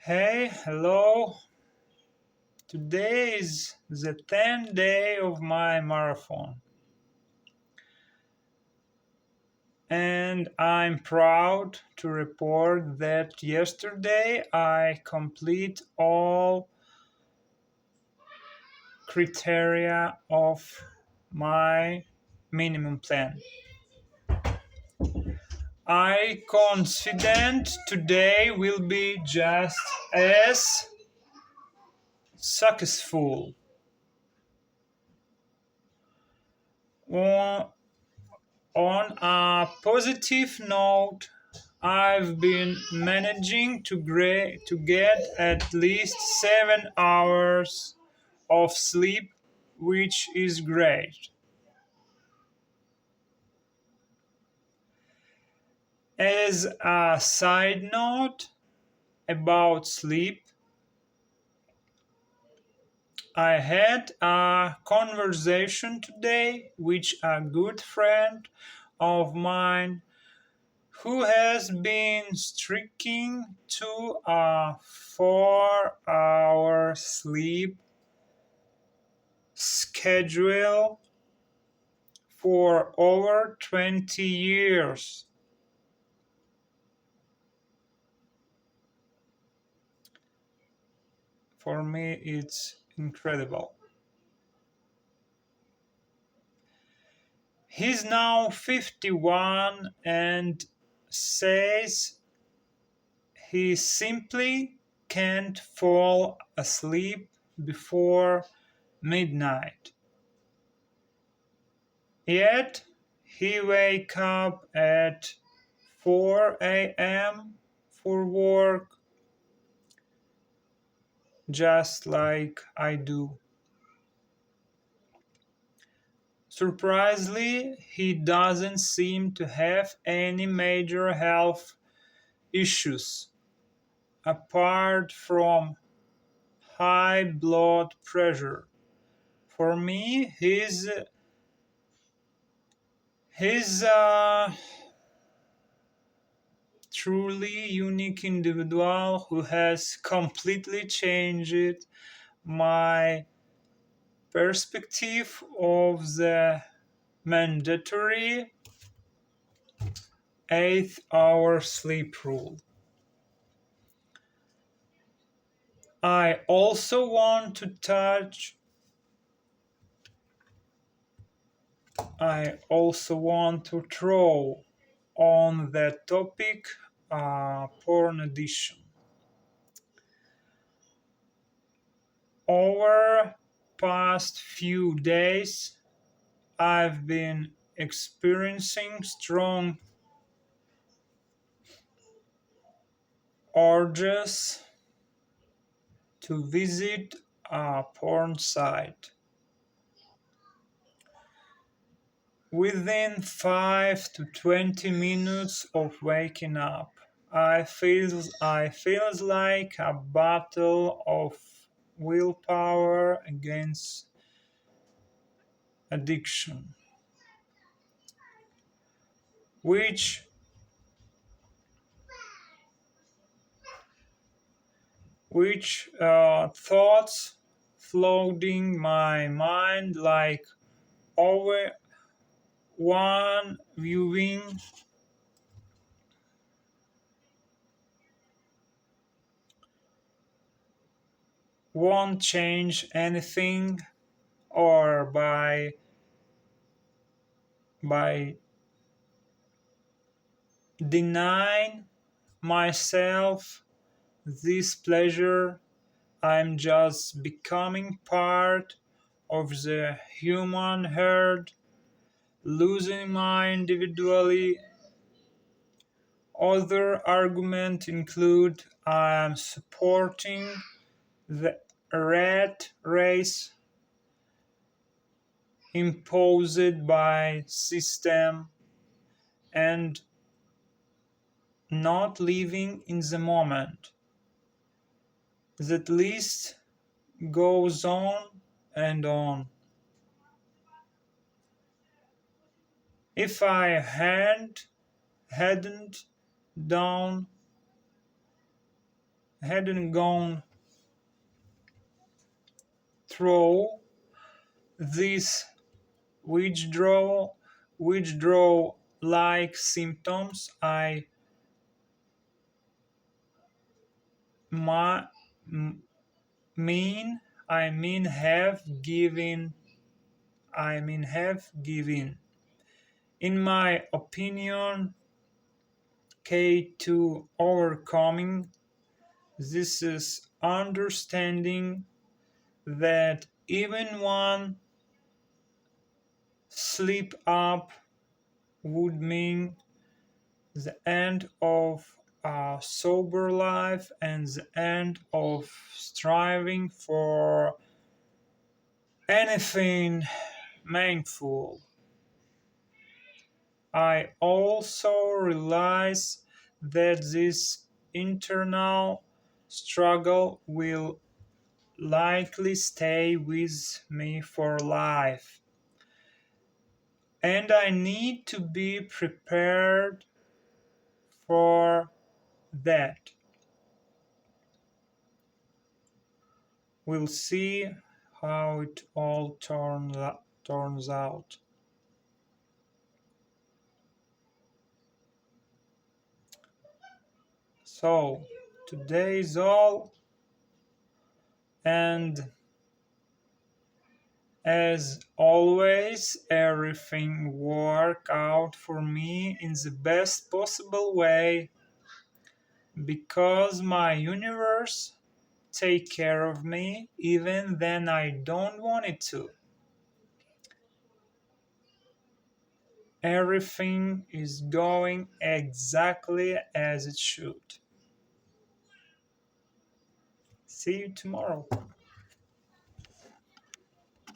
Hey, hello. Today is the 10th day of my marathon, and I'm proud to report that yesterday I complete all criteria of my minimum plan. I confident today will be just as successful. On On a positive note, I've been managing to get at least 7 hours of sleep, which is great. As a side note about sleep, I had a conversation today with a good friend of mine who has been sticking to a 4 hour sleep schedule for over 20 years. For me, it's incredible. He's now 51 and says he simply can't fall asleep before midnight. Yet he wake up at 4 a.m. for work just like I do. Surprisingly, he doesn't seem to have any major health issues apart from high blood pressure. For me, he's a truly unique individual who has completely changed my perspective of the mandatory 8 hour sleep rule. I also want to touch I also want to throw on that topic porn addiction. Over past few days I've been experiencing strong urges to visit a porn site. Within 5 to 20 minutes of waking up, I feels like a battle of willpower against addiction, which thoughts flooding my mind like over one viewing won't change anything, or by denying myself this pleasure, I'm just becoming part of the human herd, losing my individuality. Other arguments include I am supporting the rat race imposed by system and not living in the moment. That list goes on and on. If I hadn't done hadn't gone through these withdrawal like symptoms, ma- m- mean have given. In my opinion, key to overcoming this is understanding that even one slip up would mean the end of a sober life and the end of striving for anything meaningful. I also realize that this internal struggle will likely stay with me for life, and I need to be prepared for that. We'll see how it all turns out. So, today is all, and as always, everything worked out for me in the best possible way because my universe take care of me even when I don't want it to. Everything is going exactly as it should. See you tomorrow.